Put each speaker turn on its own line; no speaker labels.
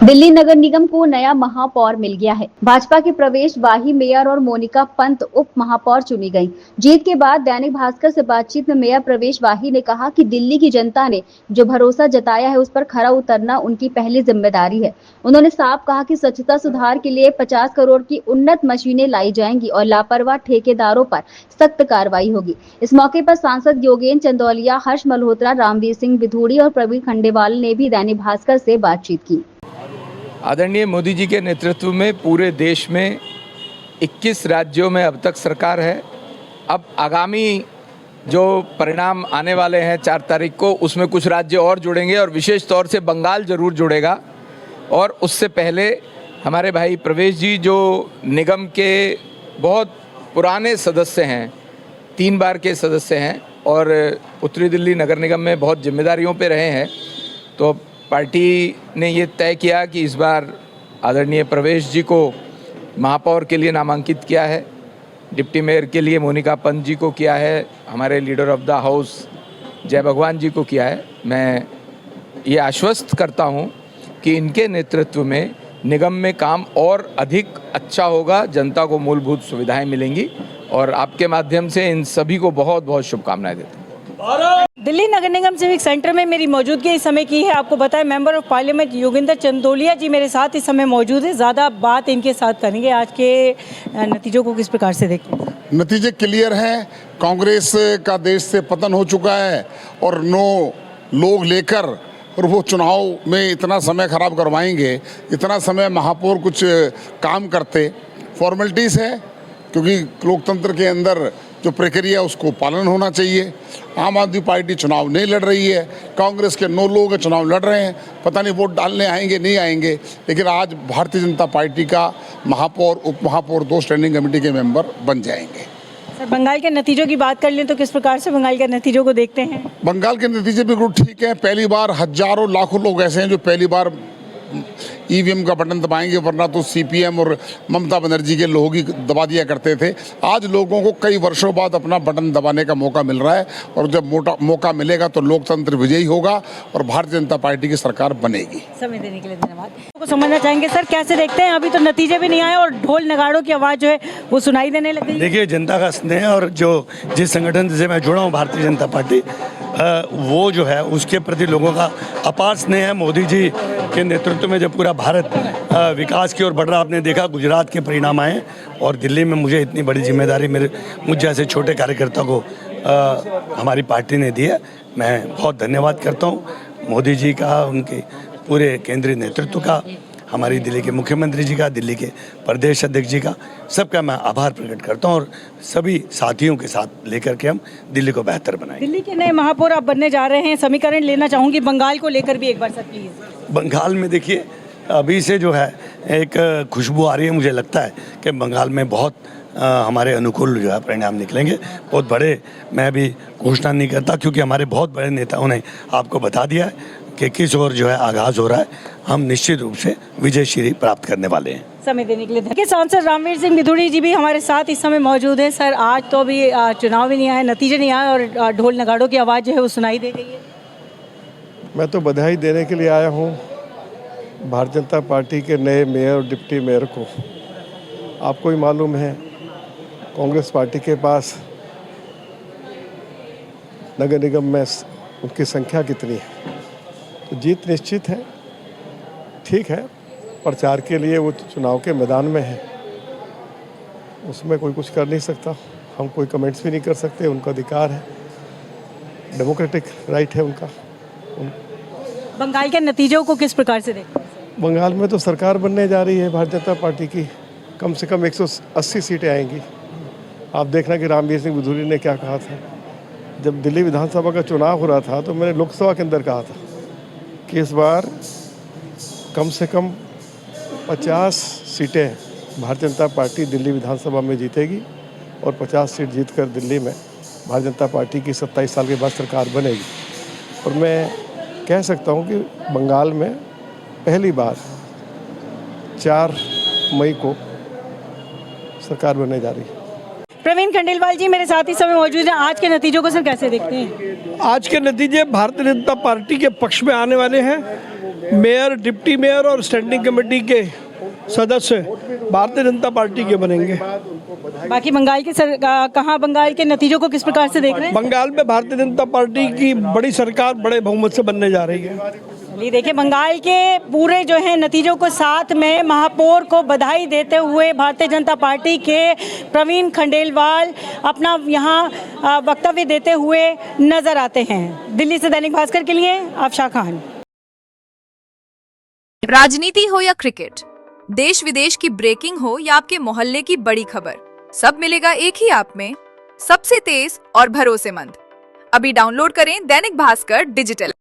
दिल्ली नगर निगम को नया महापौर मिल गया है। भाजपा के प्रवेश वाही मेयर और मोनिका पंत उप महापौर चुनी गईं। जीत के बाद दैनिक भास्कर से बातचीत में मेयर प्रवेश वाही ने कहा कि दिल्ली की जनता ने जो भरोसा जताया है उस पर खरा उतरना उनकी पहली जिम्मेदारी है। उन्होंने साफ कहा कि स्वच्छता सुधार के लिए 50 करोड़ की उन्नत मशीनें लाई जाएंगी और लापरवाह ठेकेदारों पर सख्त कार्रवाई होगी। इस मौके पर सांसद योगेंद्र चंदौलिया, हर्ष मल्होत्रा, रामवीर सिंह बिधूड़ी और प्रवीण खंडेवाल ने भी दैनिक भास्कर से बातचीत की।
आदरणीय मोदी जी के नेतृत्व में पूरे देश में 21 राज्यों में अब तक सरकार है। अब आगामी जो परिणाम आने वाले हैं 4 तारीख को, उसमें कुछ राज्य और जुड़ेंगे और विशेष तौर से बंगाल जरूर जुड़ेगा। और उससे पहले हमारे भाई प्रवेश जी जो निगम के बहुत पुराने सदस्य हैं, 3 बार के सदस्य हैं और उत्तरी दिल्ली नगर निगम में बहुत जिम्मेदारियों पे रहे हैं, तो पार्टी ने ये तय किया कि इस बार आदरणीय प्रवेश जी को महापौर के लिए नामांकित किया है। डिप्टी मेयर के लिए मोनिका पंत जी को किया है, हमारे लीडर ऑफ द हाउस जय भगवान जी को किया है। मैं ये आश्वस्त करता हूँ कि इनके नेतृत्व में निगम में काम और अधिक अच्छा होगा, जनता को मूलभूत सुविधाएं मिलेंगी और आपके माध्यम से इन सभी को बहुत बहुत शुभकामनाएं देता हूँ।
दिल्ली नगर निगम सिविक सेंटर में मेरी मौजूदगी इस समय की है। आपको बताएं, member of parliament Yogendra Chandolia ji मेरे साथ इस समय मौजूद है। ज़्यादा बात इनके साथ करेंगे। आज के नतीजों को किस प्रकार से देखते हैं?
नतीजे क्लियर हैं। कांग्रेस का देश से पतन हो चुका है और 9 लोग लेकर और वो चुनाव में इतना समय खराब करवाएंगे, इतना समय महापौर कुछ काम करते, फॉर्मेलिटीज़ है, क्योंकि लोकतंत्र के अंदर जो प्रक्रिया उसको पालन होना चाहिए। आम आदमी पार्टी चुनाव नहीं लड़ रही है, कांग्रेस के 9 लोग चुनाव लड़ रहे हैं, पता नहीं वोट डालने आएंगे नहीं आएंगे, लेकिन आज भारतीय जनता पार्टी का महापौर उप महापौर 2 स्टैंडिंग कमेटी के मेंबर बन जाएंगे।
सर, बंगाल के नतीजों की बात कर लें तो किस प्रकार से बंगाल के नतीजों को देखते हैं?
बंगाल के नतीजे बिल्कुल ठीक है। पहली बार हजारों लाखों लोग ऐसे हैं जो पहली बार ईवीएम का बटन दबाएंगे, वरना तो सीपीएम और ममता बनर्जी के लोग ही दबा दिया करते थे। आज लोगों को कई वर्षों बाद अपना बटन दबाने का मौका मिल रहा है और जब मौका मिलेगा तो लोकतंत्र विजयी होगा और भारतीय जनता पार्टी की सरकार बनेगी। समय
देने के लिए धन्यवाद। को समझना चाहेंगे सर, कैसे देखते हैं? अभी तो नतीजे भी नहीं आए और ढोल नगाड़ों की आवाज़ जो है वो सुनाई देने लगी।
देखिए, जनता का स्नेह और जो जिस संगठन से मैं जुड़ा हूँ भारतीय जनता पार्टी, वो जो है उसके प्रति लोगों का अपार स्नेह है। मोदी जी के नेतृत्व में जब पूरा भारत विकास की ओर बढ़ रहा, आपने देखा गुजरात के परिणाम आए और दिल्ली में मुझे इतनी बड़ी जिम्मेदारी मुझ जैसे छोटे कार्यकर्ता को हमारी पार्टी ने दी है। मैं बहुत धन्यवाद करता हूँ मोदी जी का, उनके पूरे केंद्रीय नेतृत्व का, हमारी दिल्ली के मुख्यमंत्री जी का, दिल्ली के प्रदेश अध्यक्ष जी का, सबका मैं आभार प्रकट करता हूं और सभी साथियों के साथ लेकर के हम दिल्ली को बेहतर बनाएंगे।
दिल्ली के नए महापौर आप बनने जा रहे हैं, समीकरण लेना चाहूँगी बंगाल को लेकर भी एक बार सर प्लीज़।
बंगाल में देखिए, अभी से जो है एक खुशबू आ रही है। मुझे लगता है कि बंगाल में बहुत हमारे अनुकूल जो है परिणाम निकलेंगे। बहुत बड़े मैं भी घोषणा नहीं करता, क्योंकि हमारे बहुत बड़े नेताओं ने आपको बता दिया है कि किस ओर जो है आगाज़ हो रहा है। हम निश्चित रूप से विजय श्री प्राप्त करने वाले हैं।
समय देने के लिए सांसद रामवीर सिंह बिधूड़ी जी भी हमारे साथ इस समय मौजूद है। सर, आज तो अभी चुनाव भी नहीं आए, नतीजे नहीं आए और ढोल नगाड़ों की आवाज़ जो है वो सुनाई दे गई है।
मैं तो बधाई देने के लिए आया हूँ भारतीय जनता पार्टी के नए मेयर और डिप्टी मेयर को। आपको ही मालूम है कांग्रेस पार्टी के पास नगर निगम में उनकी संख्या कितनी है, तो जीत निश्चित है। ठीक है, प्रचार के लिए वो चुनाव के मैदान में है, उसमें कोई कुछ कर नहीं सकता, हम कोई कमेंट्स भी नहीं कर सकते, उनका अधिकार है, डेमोक्रेटिक राइट है उनका।
बंगाल के नतीजों को किस प्रकार से देखते हैं?
बंगाल में तो सरकार बनने जा रही है भारतीय जनता पार्टी की, कम से कम 180 सीटें आएंगी। आप देखना कि रामवीर सिंह बिधूड़ी ने क्या कहा था जब दिल्ली विधानसभा का चुनाव हो रहा था, तो मैंने लोकसभा के अंदर कहा था कि इस बार कम से कम 50 सीटें भारतीय जनता पार्टी दिल्ली विधानसभा में जीतेगी और 50 सीट जीतकर दिल्ली में भारतीय जनता पार्टी की 27 साल के बाद सरकार बनेगी। और मैं कह सकता हूं कि बंगाल में पहली बार 4 मई को सरकार बनने जा रही है।
प्रवीण खंडेलवाल जी मेरे साथ इस समय मौजूद हैं। आज के नतीजों को सर कैसे देखते हैं?
आज के नतीजे भारतीय जनता पार्टी के पक्ष में आने वाले हैं। मेयर, डिप्टी मेयर और स्टैंडिंग कमेटी के सदस्य भारतीय जनता पार्टी के बनेंगे।
बाकी बंगाल के कहाँ बंगाल के नतीजों को किस प्रकार से देख रहे हैं?
बंगाल में भारतीय जनता पार्टी की बड़ी सरकार बड़े बहुमत से बनने जा रही है।
ये देखिए, बंगाल के पूरे जो है नतीजों को साथ में महापौर को बधाई देते हुए भारतीय जनता पार्टी के प्रवीण खंडेलवाल अपना यहाँ वक्तव्य देते हुए नजर आते हैं। दिल्ली से दैनिक भास्कर के लिए आफशा खान।
राजनीति हो या क्रिकेट, देश विदेश की ब्रेकिंग हो या आपके मोहल्ले की बड़ी खबर, सब मिलेगा एक ही ऐप में, सबसे तेज और भरोसेमंद। अभी डाउनलोड करें दैनिक भास्कर डिजिटल।